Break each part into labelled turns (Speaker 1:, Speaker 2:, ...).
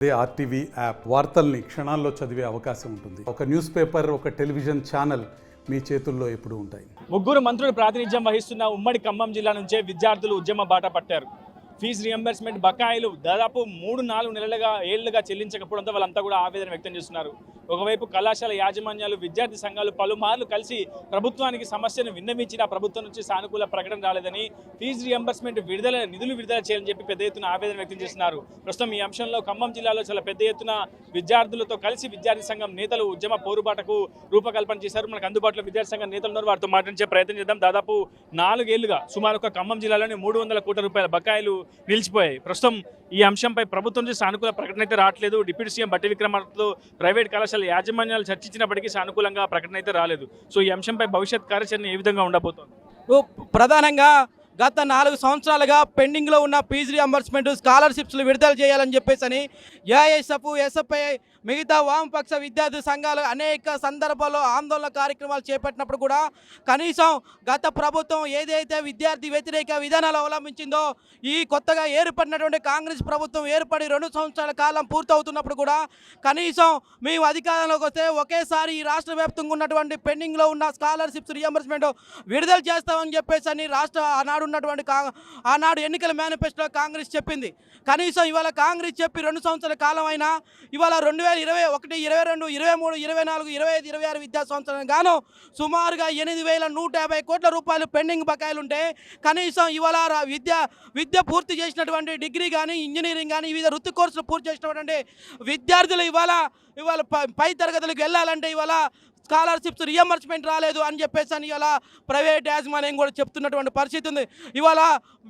Speaker 1: RTV app వార్తల్ని క్షణాల్లో చదివే అవకాశం ఉంటుంది. ఒక న్యూస్ పేపర్, ఒక టెలివిజన్ ఛానల్ మీ చేతుల్లో ఎప్పుడూ ఉంటాయి.
Speaker 2: ముగ్గురు మంత్రులు ప్రాతినిధ్యం వహిస్తున్న ఉమ్మడి ఖమ్మం జిల్లా నుంచే విద్యార్థులు ఉద్యమ బాట పట్టారు. ఫీజు రియంబర్స్మెంట్ బకాయిలు దాదాపు 3-4 ఏళ్లుగా చెల్లించకపోవడంతో వాళ్ళంతా కూడా ఆవేదన వ్యక్తం చేస్తున్నారు. ఒకవైపు కళాశాల యాజమాన్యాలు, విద్యార్థి సంఘాలు పలుమార్లు కలిసి ప్రభుత్వానికి సమస్యను విన్నవించిన ప్రభుత్వం నుంచి సానుకూల ప్రకటన రాలేదని, ఫీజు రియంబర్స్మెంట్ నిధులు విడుదల చేయాలని చెప్పి పెద్ద ఎత్తున ఆవేదన వ్యక్తం చేస్తున్నారు. ప్రస్తుతం ఈ అంశంలో ఖమ్మం జిల్లాలో చాలా పెద్ద ఎత్తున విద్యార్థులతో కలిసి విద్యార్థి సంఘం నేతలు ఉద్యమ పోరుబాటకు రూపకల్పన చేశారు. మనకు అందుబాటులో విద్యార్థి సంఘం నేతలు ఉన్నారు, వారితో మాట్లాడించే ప్రయత్నం చేద్దాం. దాదాపు 4 ఏళ్లుగా సుమారు ఒక ఖమ్మం జిల్లాలోని 300 కోట్ల రూపాయల బకాయిలు నిలిచిపోయాయి. ప్రస్తుతం ఈ అంశంపై ప్రభుత్వం నుంచి సానుకూల ప్రకటన అయితే రావట్లేదు. డిప్యూటీ సీఎం బట్టి విక్రమార్కతో ప్రైవేట్ కళాశాల యాజమాన్యాలు చర్చించినప్పటికీ సానుకూలంగా ప్రకటన అయితే రాలేదు. సో ఈ అంశంపై భవిష్యత్ కార్యాచరణ ఏ విధంగా ఉండబోతోంది?
Speaker 3: ప్రధానంగా గత 4 సంవత్సరాలుగా పెండింగ్లో ఉన్న ఫీజు రియంబర్స్మెంట్, స్కాలర్షిప్స్లు విడుదల చేయాలని చెప్పేసి ఏఐఎస్ఎఫ్, ఎస్ఎఫ్ఐ, మిగతా వామపక్ష విద్యార్థి సంఘాలు అనేక సందర్భాల్లో ఆందోళన కార్యక్రమాలు చేపట్టినప్పుడు కూడా కనీసం గత ప్రభుత్వం ఏదైతే విద్యార్థి వ్యతిరేక విధానాలు అవలంబించిందో, ఈ కొత్తగా ఏర్పడినటువంటి కాంగ్రెస్ ప్రభుత్వం ఏర్పడి 2 సంవత్సరాల కాలం పూర్తవుతున్నప్పుడు కూడా కనీసం మేము అధికారంలోకి వస్తే ఒకేసారి ఈ రాష్ట్ర వ్యాప్తంగా ఉన్నటువంటి పెండింగ్లో ఉన్న స్కాలర్షిప్స్ రియంబర్స్మెంట్ విడుదల చేస్తామని చెప్పేసి రాష్ట్ర ఆనాడు ఎన్నికల మేనిఫెస్టోలో కాంగ్రెస్ చెప్పింది. కనీసం ఇవాళ కాంగ్రెస్ చెప్పి 2 సంవత్సరాల కాలం అయినా ఇవాళ 2021, 22, 23, 24, 25, 26 విద్యా సంవత్సరం గాను సుమారుగా 8,150 కోట్ల రూపాయలు పెండింగ్ బకాయిలు ఉంటే కనీసం ఇవాళ విద్య పూర్తి చేసినటువంటి డిగ్రీ కానీ, ఇంజనీరింగ్ కానీ, వివిధ వృత్తి కోర్సులు పూర్తి చేసినటువంటి విద్యార్థులు ఇవాళ పై తరగతులకు వెళ్ళాలంటే ఇవాళ స్కాలర్షిప్స్ రియంబర్స్మెంట్ రాలేదు అని చెప్పేసి ఇవాళ ప్రైవేట్ యాజమాన్యం కూడా చెప్తున్నటువంటి పరిస్థితి ఉంది. ఇవాళ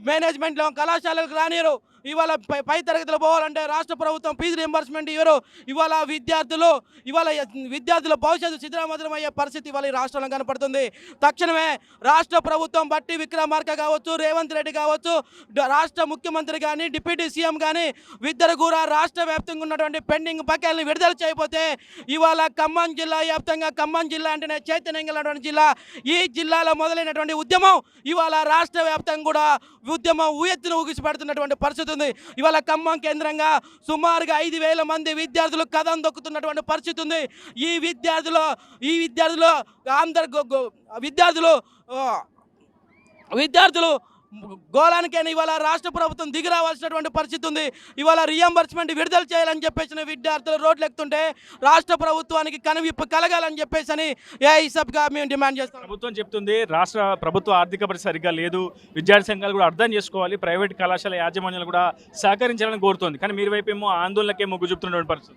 Speaker 3: మేనేజ్మెంట్లో కళాశాలకు రానియరు. ఇవాళ పై తరగతిలో పోవాలంటే రాష్ట్ర ప్రభుత్వం ఫీజు రియంబర్స్మెంట్ ఇవ్వరు. ఇవాళ విద్యార్థుల భవిష్యత్తు శిథిలామధురం అయ్యే పరిస్థితి ఇవాళ ఈ రాష్ట్రంలో కనపడుతుంది. తక్షణమే రాష్ట్ర ప్రభుత్వం బట్టి విక్రమార్క కావచ్చు, రేవంత్ రెడ్డి కావచ్చు, రాష్ట్ర ముఖ్యమంత్రి కానీ, డిప్యూటీ సీఎం కానీ ఇద్దరు కూడా రాష్ట్ర వ్యాప్తంగా ఉన్నటువంటి పెండింగ్ బకాయిలను విడుదల చేయకపోతే ఇవాళ ఖమ్మం జిల్లా వ్యాప్తంగా, ఖమ్మం జిల్లా అంటేనే చైతన్యంగా ఉన్నటువంటి జిల్లా, ఈ జిల్లాలో మొదలైనటువంటి ఉద్యమం ఇవాళ రాష్ట్ర వ్యాప్తంగా కూడా ఉద్యమం ఊయెత్తున ఊగిసిపడుతున్నటువంటి పరిస్థితి ఉంది. ఇవాళ ఖమ్మం కేంద్రంగా సుమారుగా 5,000 మంది విద్యార్థులు కథం దొక్కుతున్నటువంటి పరిస్థితి ఉంది. ఈ విద్యార్థులు గోళానికైనా ఇవాళ రాష్ట్ర ప్రభుత్వం దిగి రావాల్సినటువంటి పరిస్థితి ఉంది. ఇవాళ రియంబర్స్మెంట్ విడుదల చేయాలని చెప్పేసి విద్యార్థులు రోడ్లు ఎక్కుతుంటే రాష్ట్ర ప్రభుత్వానికి కనువిప్పు కలగాలని చెప్పేసి ఏఐఎస్ఎఫ్గా మేము డిమాండ్ చేస్తాం.
Speaker 2: ప్రభుత్వం చెప్తుంది రాష్ట్ర ప్రభుత్వ ఆర్థిక పరిస్థితి సరిగ్గా లేదు, విద్యార్థి సంఘాలు కూడా అర్థం చేసుకోవాలి, ప్రైవేట్ కళాశాల యాజమాన్యాలు కూడా సహకరించాలని కోరుతోంది. కానీ మీరు వైపు ఏమో ఆందోళనకే మొగ్గు చూపుతున్నటువంటి పరిస్థితి.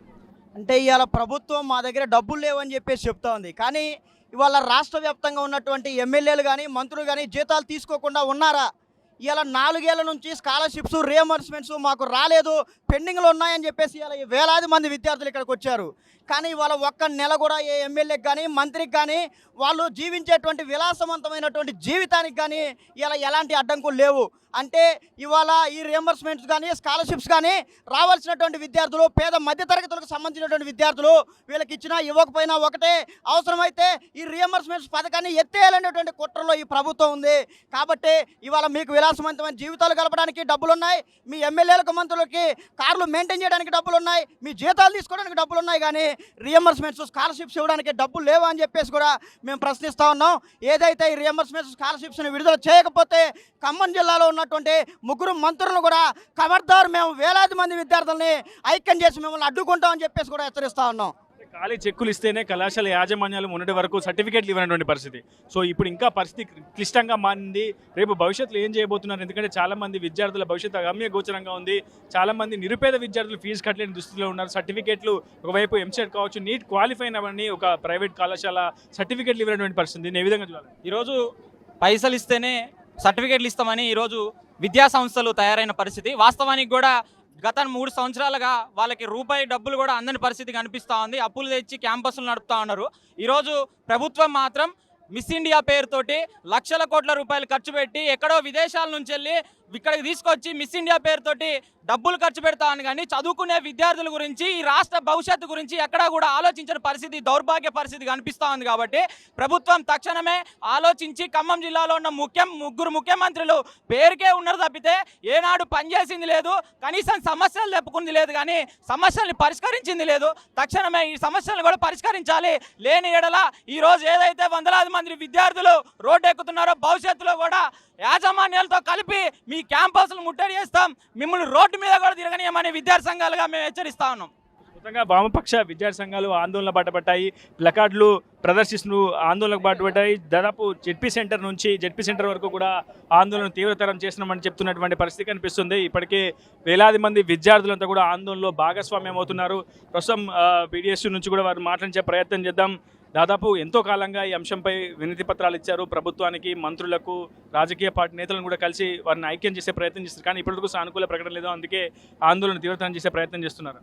Speaker 4: అంటే ఇవాళ ప్రభుత్వం మా దగ్గర డబ్బులు లేవని చెప్పేసి చెప్తా ఉంది. కానీ ఇవాళ రాష్ట్ర వ్యాప్తంగా ఉన్నటువంటి ఎమ్మెల్యేలు కానీ, మంత్రులు కానీ జీతాలు తీసుకోకుండా ఉన్నారా? ఇలా 4 ఏళ్ల నుంచి స్కాలర్షిప్స్, రియంబర్స్మెంట్స్ మాకు రాలేదు, పెండింగ్లో ఉన్నాయని చెప్పేసి ఇలా వేలాది మంది విద్యార్థులు ఇక్కడికి వచ్చారు. కానీ ఇవాళ ఒక్క నెల కూడా ఏ ఎమ్మెల్యేకి కానీ, మంత్రికి కానీ వాళ్ళు జీవించేటువంటి విలాసవంతమైనటువంటి జీవితానికి కానీ ఇలా ఎలాంటి అడ్డంకులు లేవు. అంటే ఇవాళ ఈ రియంబర్స్మెంట్స్ కానీ, స్కాలర్షిప్స్ కానీ రావాల్సినటువంటి విద్యార్థులు, పేద మధ్యతరగతులకు సంబంధించినటువంటి విద్యార్థులు వీళ్ళకి ఇచ్చినా ఇవ్వకపోయినా ఒకటే, అవసరమైతే ఈ రియంబర్స్మెంట్స్ పథకాన్ని ఎత్తేయాలనేటువంటి కుట్రలో ఈ ప్రభుత్వం ఉంది. కాబట్టి ఇవాళ మీకు విలాసవంతమైన జీవితాలు గడపడానికి డబ్బులు ఉన్నాయి, మీ ఎమ్మెల్యేలకు, మంత్రులకి కార్లు మెయింటైన్ చేయడానికి డబ్బులు ఉన్నాయి, మీ జీతాలు తీసుకోవడానికి డబ్బులు ఉన్నాయి, కానీ రియంబర్స్మెంట్స్, స్కాలర్షిప్స్ ఇవ్వడానికి డబ్బులు లేవా అని చెప్పేసి కూడా మేము ప్రశ్నిస్తూ ఉన్నాం. ఏదైతే ఈ రియంబర్స్మెంట్స్, స్కాలర్షిప్స్ని విడుదల చేయకపోతే ఖమ్మం జిల్లాలో ఉన్నటువంటి 3 మంత్రులను కూడా ఖబర్దార్ మేము వేలాది మంది విద్యార్థుల్ని ఐక్యం చేసి మిమ్మల్ని అడ్డుకుంటామని చెప్పేసి కూడా హెచ్చరిస్తూ ఉన్నాం.
Speaker 2: ఖాళీ చెక్కులు ఇస్తేనే కళాశాల యాజమాన్యాలు మొన్నటి వరకు సర్టిఫికేట్లు ఇవ్వనటువంటి పరిస్థితి. సో ఇప్పుడు ఇంకా పరిస్థితి క్లిష్టంగా మారింది. రేపు భవిష్యత్తులో ఏం చేయబోతున్నారు? ఎందుకంటే చాలామంది విద్యార్థుల భవిష్యత్తు అగమ్య గోచరంగా ఉంది. చాలామంది నిరుపేద విద్యార్థులు ఫీజు కట్టలేని దుస్థితిలో ఉన్నారు. సర్టిఫికేట్లు ఒకవైపు ఎంసెట్ కావచ్చు, నీట్ క్వాలిఫై అయినవన్నీ ఒక ప్రైవేట్ కళాశాల సర్టిఫికేట్లు ఇవ్వనటువంటి పరిస్థితి. దీన్ని ఏ విధంగా చూడాలి?
Speaker 5: ఈరోజు పైసలు ఇస్తేనే సర్టిఫికేట్లు ఇస్తామని ఈరోజు విద్యా సంస్థలు తయారైన పరిస్థితి. వాస్తవానికి కూడా గత 3 సంవత్సరాలుగా వాళ్ళకి రూపాయి డబ్బులు కూడా అందని పరిస్థితి కనిపిస్తూ ఉంది. అప్పులు తెచ్చి క్యాంపస్లు నడుపుతూ ఉన్నారు. ఈరోజు ప్రభుత్వం మాత్రం మిస్ ఇండియా పేరుతోటి లక్షల కోట్ల రూపాయలు ఖర్చు పెట్టి ఎక్కడో విదేశాల నుంచి వెళ్ళి ఇక్కడికి తీసుకొచ్చి మిస్ ఇండియా పేరుతోటి డబ్బులు ఖర్చు పెడతామని కానీ చదువుకునే విద్యార్థుల గురించి ఈ రాష్ట్ర భవిష్యత్తు గురించి ఎక్కడా కూడా ఆలోచించిన పరిస్థితి, దౌర్భాగ్య పరిస్థితి కనిపిస్తూ ఉంది. కాబట్టి ప్రభుత్వం తక్షణమే ఆలోచించి ఖమ్మం జిల్లాలో ఉన్న ముగ్గురు ముఖ్యమంత్రులు పేరుకే ఉన్నారు తప్పితే ఏనాడు పనిచేసింది లేదు, కనీసం సమస్యలు చెప్పుకుంది లేదు, కానీ సమస్యల్ని పరిష్కరించింది లేదు. తక్షణమే ఈ సమస్యలను కూడా పరిష్కరించాలి. లేని ఎడల ఈరోజు ఏదైతే వందలాది మంది విద్యార్థులు రోడ్డు ఎక్కుతున్నారో భవిష్యత్తులో కూడా యాజమాన్యాలతో కలిపి మీ క్యాంపస్లు ముట్టడి చేస్తాం, మిమ్మల్ని రోడ్డు మీద కూడా తిరగనీయమని విద్యార్థి సంఘాలుగా మేము హెచ్చరిస్తా ఉన్నాం.
Speaker 2: మొత్తంగా వామపక్ష విద్యార్థి సంఘాలు ఆందోళన బాటపట్టాయి, ప్లకార్డులు ప్రదర్శిస్తూ ఆందోళనకు బాటపట్టాయి. దాదాపు జెడ్పీ సెంటర్ వరకు కూడా ఆందోళన తీవ్రతరం చేస్తున్నామని చెప్తున్నటువంటి పరిస్థితి కనిపిస్తుంది. ఇప్పటికే వేలాది మంది విద్యార్థులంతా కూడా ఆందోళనలో భాగస్వామ్యం అవుతున్నారు. ప్రస్తుతం పీడిఎస్ నుంచి కూడా వారు మాట్లాడించే ప్రయత్నం చేద్దాం. దాదాపు ఎంతో కాలంగా ఈ అంశంపై వినతి పత్రాలు ఇచ్చారు ప్రభుత్వానికి, మంత్రులకు, రాజకీయ పార్టీ నేతలను కూడా కలిసి వారిని ఐక్యం చేసే ప్రయత్నం చేస్తారు. కానీ ఇప్పటివరకు సానుకూల ప్రకటన లేదు, అందుకే ఆందోళన తీవ్రతరం చేసే ప్రయత్నం చేస్తున్నారు.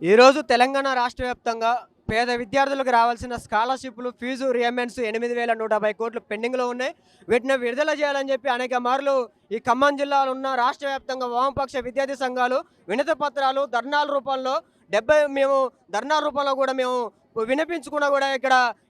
Speaker 6: ఈరోజు తెలంగాణ రాష్ట్ర వ్యాప్తంగా పేద విద్యార్థులకు రావాల్సిన స్కాలర్షిప్లు, ఫీజు రియంబర్స్మెంట్స్ 8,150 కోట్లు పెండింగ్లో ఉన్నాయి. వీటిని విడుదల చేయాలని చెప్పి అనేక మార్లు ఈ ఖమ్మం జిల్లాలో ఉన్న రాష్ట్ర వ్యాప్తంగా వామపక్ష విద్యార్థి సంఘాలు వినతి పత్రాలు ధర్నాల రూపంలో మేము ధర్నాల రూపంలో కూడా మేము వినిపించుకున్నా కూడా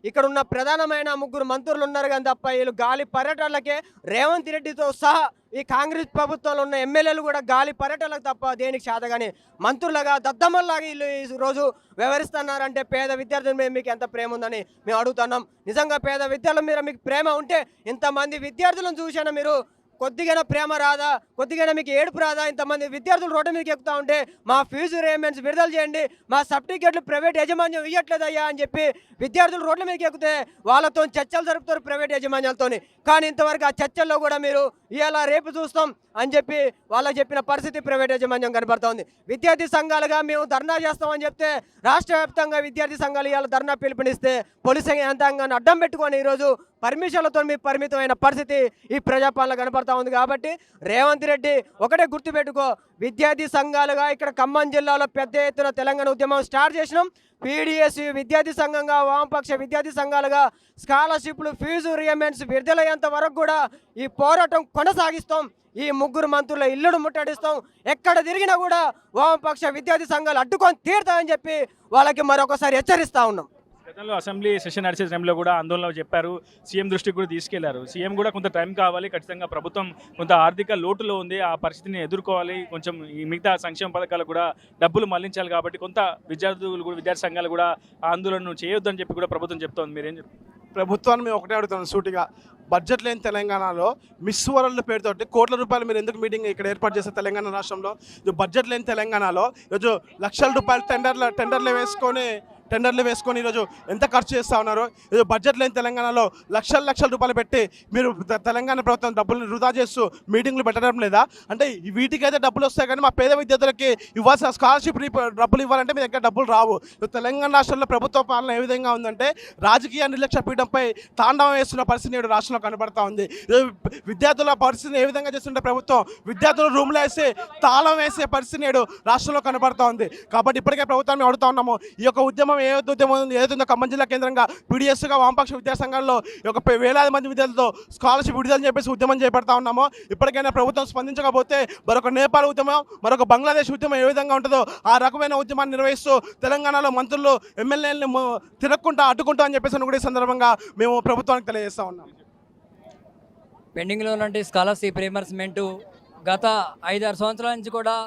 Speaker 6: ఇక్కడ ఉన్న ప్రధానమైన ముగ్గురు మంత్రులు ఉన్నారు కానీ తప్ప వీళ్ళు గాలి పర్యటనలకే రేవంత్ రెడ్డితో సహా ఈ కాంగ్రెస్ ప్రభుత్వంలో ఉన్న ఎమ్మెల్యేలు కూడా గాలి పర్యటనలకు తప్ప దేనికి శాతగాని మంత్రులుగా దద్దమ్మల్లాగా వీళ్ళు ఈ రోజు వ్యవహరిస్తున్నారంటే పేద విద్యార్థుల మీద మీకు ఎంత ప్రేమ ఉందని మేము అడుగుతున్నాం. నిజంగా పేద విద్యార్థుల మీద మీకు ప్రేమ ఉంటే ఇంతమంది విద్యార్థులను చూసినా మీరు కొద్దిగా ప్రేమ రాదా, కొద్దిగా మీకు ఏడుపు రాదా? ఇంతమంది విద్యార్థులు రోడ్డు మీదకి ఎక్కుతూ ఉంటే మా ఫీజు రియంబర్స్మెంట్స్ విడుదల చేయండి, మా సర్టిఫికేట్లు ప్రైవేట్ యాజమాన్యం ఇవ్వట్లేదయ్యా అని చెప్పి విద్యార్థులు రోడ్ల మీదకి ఎక్కితే వాళ్ళతో చర్చలు జరుపుతారు ప్రైవేట్ యాజమాన్యాలతో. కానీ ఇంతవరకు ఆ చర్చల్లో కూడా మీరు ఇవాళ రేపు చూస్తాం అని చెప్పి వాళ్ళకి చెప్పిన పరిస్థితి ప్రైవేట్ యాజమాన్యం కనబడుతోంది. విద్యార్థి సంఘాలుగా మేము ధర్నా చేస్తామని చెప్తే రాష్ట్ర వ్యాప్తంగా విద్యార్థి సంఘాలు ఇవాళ ధర్నా పిలుపునిస్తే పోలీసు యంత్రాంగాన్ని అడ్డం పెట్టుకొని ఈరోజు పర్మిషన్లతో మీ పరిమితమైన పరిస్థితి ఈ ప్రజాపాలన కనబడతా ఉంది. కాబట్టి రేవంత్ రెడ్డి ఒకటే గుర్తుపెట్టుకో, విద్యార్థి సంఘాలుగా ఇక్కడ ఖమ్మం జిల్లాలో పెద్ద ఎత్తున తెలంగాణ ఉద్యమం స్టార్ట్ చేసినాం. పీడిఎస్ విద్యార్థి సంఘంగా, వామపక్ష విద్యార్థి సంఘాలుగా స్కాలర్షిప్లు, ఫీజు రియంబర్స్మెంట్స్ విడుదలయ్యేంత వరకు కూడా ఈ పోరాటం కొనసాగిస్తాం. ఈ ముగ్గురు మంత్రుల ఇల్లును ముట్టడిస్తాం. ఎక్కడ తిరిగినా కూడా వామపక్ష విద్యార్థి సంఘాలు అడ్డుకొని తీరుతామని చెప్పి వాళ్ళకి మరొకసారి హెచ్చరిస్తూ ఉన్నాం.
Speaker 2: గతంలో అసెంబ్లీ సెషన్ నడిచే టైంలో కూడా ఆందోళన చెప్పారు, సీఎం దృష్టికి కూడా తీసుకెళ్లారు. సీఎం కూడా కొంత టైం కావాలి, ఖచ్చితంగా ప్రభుత్వం కొంత ఆర్థిక లోటులో ఉంది, ఆ పరిస్థితిని ఎదుర్కోవాలి, కొంచెం ఈ మిగతా సంక్షేమ పథకాలు కూడా డబ్బులు మళ్లించాలి. కాబట్టి కొంత విద్యార్థి సంఘాలు కూడా ఆందోళన చేయొద్దని చెప్పి కూడా ప్రభుత్వం చెప్తోంది. మీరేం చెప్తారు?
Speaker 7: ప్రభుత్వాన్ని మేము ఒకటే అడుగుతాం సూటిగా, బడ్జెట్ లేని తెలంగాణలో మిస్ వరల్డ్ పేరుతోటి కోట్ల రూపాయలు మీరు ఎందుకు మీటింగ్ ఇక్కడ ఏర్పాటు చేస్తారు తెలంగాణ రాష్ట్రంలో? బడ్జెట్ లేని తెలంగాణలో ఈరోజు లక్షల రూపాయలు టెండర్లు వేసుకొని ఈరోజు ఎంత ఖర్చు చేస్తూ ఉన్నారు. ఈరోజు బడ్జెట్ లేని తెలంగాణలో లక్షల రూపాయలు పెట్టి మీరు తెలంగాణ ప్రభుత్వం డబ్బులను వృధా చేస్తూ మీటింగ్లు పెట్టడం లేదా? అంటే వీటికైతే డబ్బులు వస్తాయి కానీ మా పేద విద్యార్థులకి ఇవ్వాల్సిన స్కాలర్షిప్ డబ్బులు ఇవ్వాలంటే మీ దగ్గర డబ్బులు రావు. తెలంగాణ రాష్ట్రంలో ప్రభుత్వ పాలన ఏ విధంగా ఉందంటే రాజకీయ నిర్లక్ష్య పీఠంపై తాండవం వేస్తున్న పరిస్థితి నేడు రాష్ట్రంలో కనబడతా ఉంది. విద్యార్థుల పరిస్థితిని ఏ విధంగా చేస్తుంటే ప్రభుత్వం విద్యార్థులు రూమ్లో వేసి తాళం వేసే పరిస్థితి నేడు రాష్ట్రంలో కనబడతా ఉంది. కాబట్టి ఇప్పటికే ప్రభుత్వాన్ని అడుగుతా ఉన్నాము, ఈ యొక్క ఉద్యమం ఏదైతుందో ఖమ్మం జిల్లా కేంద్రంగా పీడిఎస్గా వామపక్ష విద్యా సంఘాల్లో ఒక వేలాది మంది విద్యార్థులతో స్కాలర్షిప్ విడుదలని చెప్పేసి ఉద్యమం చేపడతా ఉన్నాము. ఇప్పటికైనా ప్రభుత్వం స్పందించకపోతే మరొక నేపాల్ ఉద్యమం, మరొక బంగ్లాదేశ్ ఉద్యమం ఏ విధంగా ఉంటుందో ఆ రకమైన ఉద్యమాన్ని నిర్వహిస్తూ తెలంగాణలో మంత్రులు ఎమ్మెల్యేలను తిరగకుండా అడ్డుకుంటా అని చెప్పేసి కూడా ఈ సందర్భంగా మేము ప్రభుత్వానికి తెలియజేస్తా ఉన్నాం.
Speaker 8: పెండింగ్లో ఉన్న స్కాలర్షిప్ రియంబర్స్మెంట్ గత 5-6 సంవత్సరాల నుంచి కూడా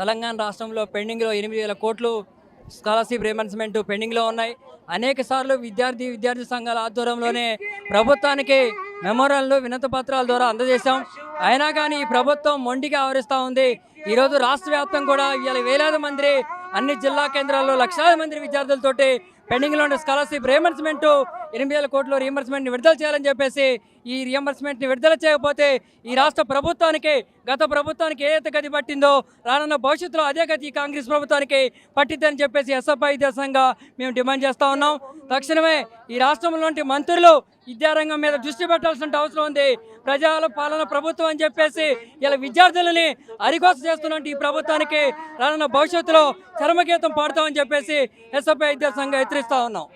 Speaker 8: తెలంగాణ రాష్ట్రంలో పెండింగ్లో 8,000 కోట్లు స్కాలర్షిప్ రియంబర్స్మెంట్ పెండింగ్లో ఉన్నాయి. అనేక సార్లు విద్యార్థి సంఘాల ఆధ్వర్యంలోనే ప్రభుత్వానికి మెమోరాలు, వినతి పత్రాల ద్వారా అందజేశాం. అయినా కానీ ఈ ప్రభుత్వం మొండిగా ఆవరిస్తూ ఉంది. ఈరోజు రాష్ట్ర వ్యాప్తంగా కూడా ఇవాళ వేలాది మంది అన్ని జిల్లా కేంద్రాల్లో లక్షలాది మంది విద్యార్థులతోటి పెండింగ్లో ఉన్న స్కాలర్షిప్ రియంబర్స్మెంట్ 8,000 కోట్ల రియంబర్స్మెంట్ని విడుదల చేయాలని చెప్పేసి, ఈ రియంబర్స్మెంట్ని విడుదల చేయకపోతే ఈ రాష్ట్ర ప్రభుత్వానికి, గత ప్రభుత్వానికి ఏదైతే గతి పట్టిందో రానున్న భవిష్యత్తులో అదే గతి కాంగ్రెస్ ప్రభుత్వానికి పట్టిద్దని చెప్పేసి ఎస్ఎఫ్ఐ విద్యాసంఘంగా మేము డిమాండ్ చేస్తూ ఉన్నాం. తక్షణమే ఈ రాష్ట్రంలోని మంత్రులు విద్యారంగం మీద దృష్టి పెట్టాల్సిన అవసరం ఉంది. ప్రజల పాలన ప్రభుత్వం అని చెప్పేసి ఇలా విద్యార్థులని అరికోస చేస్తున్నట్టు ఈ ప్రభుత్వానికి రానున్న భవిష్యత్తులో చరమగీతం పాడతామని చెప్పేసి ఎస్ఎఫ్ఐ విద్యాసంఘంగా హెచ్చరిస్తూ ఉన్నాం.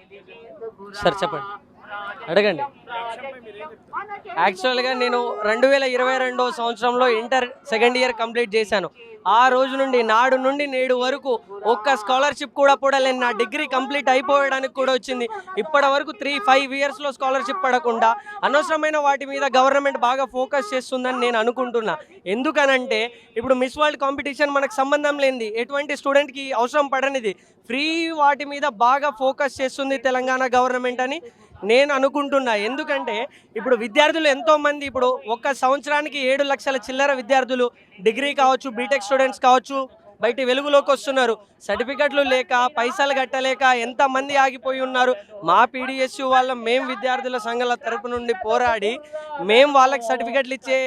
Speaker 5: సార్ చెప్పండి.
Speaker 6: అడగండి. యాక్చువల్గా నేను 2022 సంవత్సరంలో ఇంటర్ సెకండ్ ఇయర్ కంప్లీట్ చేశాను. ఆ రోజు నుండి నాడు నుండి నేడు వరకు ఒక్క స్కాలర్షిప్ కూడా పొడలేను. నా డిగ్రీ కంప్లీట్ అయిపోవడానికి కూడా వచ్చింది. ఇప్పటి వరకు 3-5 ఇయర్స్లో స్కాలర్షిప్ పడకుండా అనవసరమైన వాటి మీద గవర్నమెంట్ బాగా ఫోకస్ చేస్తుందని నేను అనుకుంటున్నా. ఎందుకనంటే ఇప్పుడు మిస్ వరల్డ్ కాంపిటీషన్ మనకు సంబంధం లేనిది, ఎటువంటి స్టూడెంట్కి అవసరం పడనిది, ఫ్రీ వాటి మీద బాగా ఫోకస్ చేస్తుంది తెలంగాణ గవర్నమెంట్ అని నేను అనుకుంటున్నా. ఎందుకంటే ఇప్పుడు విద్యార్థులు ఎంతోమంది ఇప్పుడు ఒక్క సంవత్సరానికి 7 లక్షల చిల్లర విద్యార్థులు డిగ్రీ కావచ్చు, బీటెక్ స్టూడెంట్స్ కావచ్చు, బయట వెలుగులోకి వస్తున్నారు. సర్టిఫికెట్లు లేక, పైసలు కట్టలేక ఎంతమంది ఆగిపోయి ఉన్నారు. మా పీడిఎస్యు వాళ్ళ మేము విద్యార్థుల సంఘాల తరపు నుండి పోరాడి మేము వాళ్ళకి సర్టిఫికెట్లు ఇచ్చే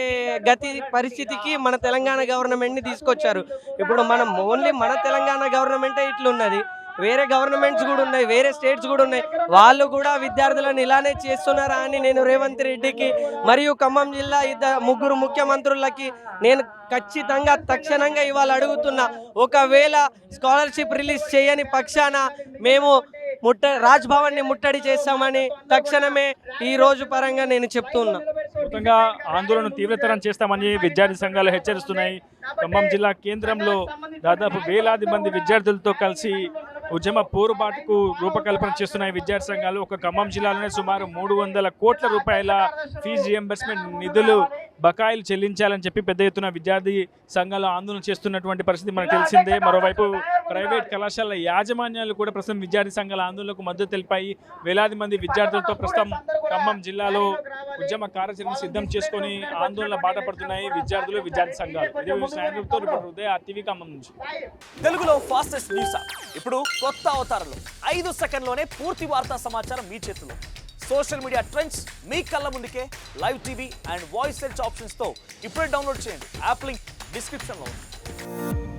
Speaker 6: పరిస్థితికి మన తెలంగాణ గవర్నమెంట్ని తీసుకొచ్చారు. ఇప్పుడు మనం ఓన్లీ మన తెలంగాణ గవర్నమెంటే ఇట్లున్నది. వేరే గవర్నమెంట్స్ కూడా ఉన్నాయి, వేరే స్టేట్స్ కూడా ఉన్నాయి. వాళ్ళు కూడా విద్యార్థులను ఇలానే చేస్తున్నారా అని నేను రేవంత్ రెడ్డికి మరియు ఖమ్మం జిల్లా 3 ముఖ్యమంత్రులకి నేను ఖచ్చితంగా తక్షణంగా ఇవాళ అడుగుతున్నా. ఒకవేళ స్కాలర్షిప్ రిలీజ్ చేయని పక్షాన మేము రాజ్భవన్ని ముట్టడి చేస్తామని తక్షణమే ఈ రోజు పరంగా నేను చెప్తున్నా.
Speaker 2: మొత్తంగా ఆందోళన తీవ్రతరం చేస్తామని విద్యార్థి సంఘాలు హెచ్చరిస్తున్నాయి. ఖమ్మం జిల్లా కేంద్రంలో దాదాపు వేలాది మంది విద్యార్థులతో కలిసి ఉద్యమ పోరుబాటుకు రూపకల్పన చేస్తున్నాయి విద్యార్థి సంఘాలు. ఒక ఖమ్మం జిల్లాలోనే సుమారు 300 కోట్ల రూపాయల ఫీజు రియంబర్స్మెంట్ నిధులు బకాయిలు చెల్లించాలని చెప్పి పెద్ద ఎత్తున విద్యార్థి సంఘాలు ఆందోళన చేస్తున్నటువంటి పరిస్థితి మనకు తెలిసిందే. మరోవైపు ప్రైవేట్ కళాశాలల యాజమాన్యాలు కూడా ప్రస్తుతం విద్యార్థి సంఘాల ఆందోళనకు మద్దతు తెలిపాయి. వేలాది మంది విద్యార్థులతో ప్రస్తుతం ఖమ్మం జిల్లాలో ఉద్యమ కార్యాచరణ సిద్ధం చేసుకొని ఆందోళన బాట పడుతున్నాయి విద్యార్థులు, విద్యార్థి సంఘాలు. ఉదయ RTV ఖమ్మం నుంచి.
Speaker 9: తెలుగులో ఫాస్టెస్ట్ న్యూస్ ఇప్పుడు కొత్త అవతారంలో 5 సెకండ్లోనే పూర్తి వార్తా సమాచారం మీ చేతిలో. సోషల్ మీడియా ట్రెండ్స్ మీ కళ్ళ ముందుకే live TV and voice search ఆప్షన్స్తో ఇప్పుడే డౌన్లోడ్ చేయండి. యాప్ లింక్ డిస్క్రిప్షన్లో ఉంది.